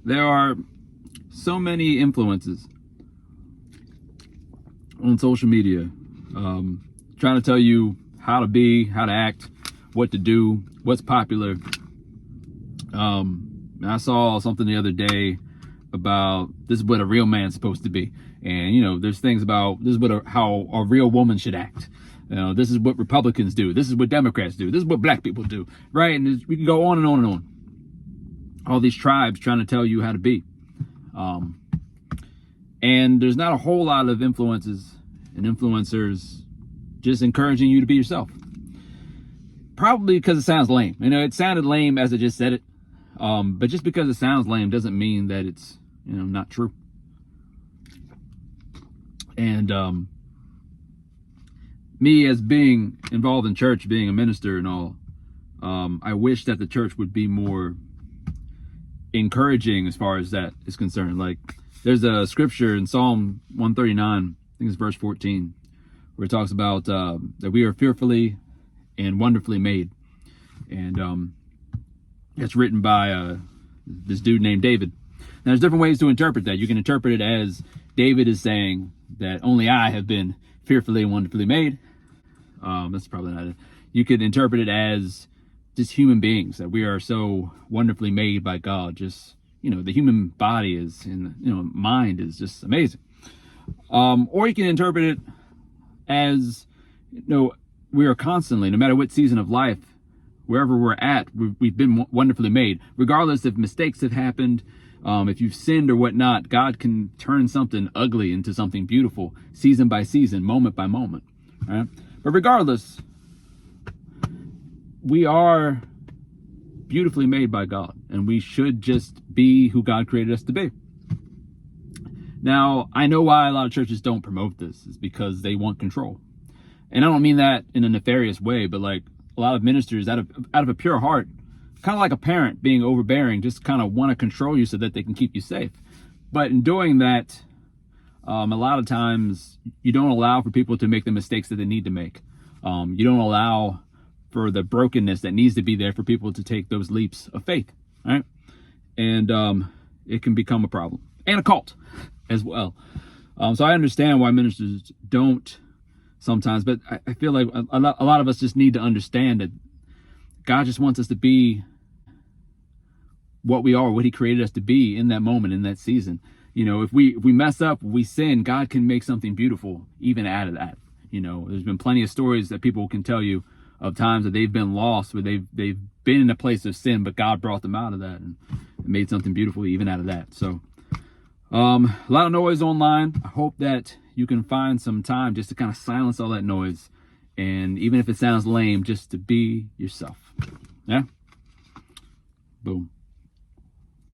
There are so many influences on social media, trying to tell you how to be, how to act, what to do, what's popular. I saw something the other day about this is what a real man's supposed to be. And, you know, there's things about this is what how a real woman should act. You know, this is what Republicans do. This is what Democrats do. This is what black people do. Right? And we can go on and on and on. All these tribes trying to tell you how to be. And there's not a whole lot of influences and influencers just encouraging you to be yourself. Probably because it sounds lame. You know, it sounded lame as I just said it. But just because it sounds lame doesn't mean that it's, you know, not true. And me as being involved in church, being a minister and all, I wish that the church would be more encouraging as far as that is concerned. Like, there's a scripture in Psalm 139, I think it's verse 14, where it talks about that we are fearfully and wonderfully made. And it's written by this dude named David. Now, there's different ways to interpret that. You can interpret it as David is saying that only I have been fearfully and wonderfully made. That's probably not it. You could interpret it as just human beings, that we are so wonderfully made by God. Just, you know, the human body is, and, you know, mind is just amazing. Or you can interpret it as, you know, we are constantly, no matter what season of life, wherever we're at, we've been wonderfully made. Regardless if mistakes have happened, if you've sinned or whatnot, God can turn something ugly into something beautiful, season by season, moment by moment. Right? But regardless, we are beautifully made by God, and we should just be who God created us to be. Now, I know why a lot of churches don't promote this. It's because they want control. And I don't mean that in a nefarious way, but like a lot of ministers out of a pure heart, kind of like a parent being overbearing, just kind of want to control you so that they can keep you safe. But in doing that, a lot of times you don't allow for people to make the mistakes that they need to make. You don't allow for the brokenness that needs to be there for people to take those leaps of faith, right? And it can become a problem and a cult as well. So I understand why ministers don't sometimes, but I feel like a lot of us just need to understand that God just wants us to be what we are, what he created us to be in that moment, in that season. You know, if we mess up, we sin, God can make something beautiful even out of that. You know, there's been plenty of stories that people can tell you of times that they've been lost, where they've been in a place of sin, but God brought them out of that and made something beautiful even out of that. So a lot of noise online. I hope that you can find some time just to kind of silence all that noise, and even if it sounds lame, just to be yourself. Yeah. Boom.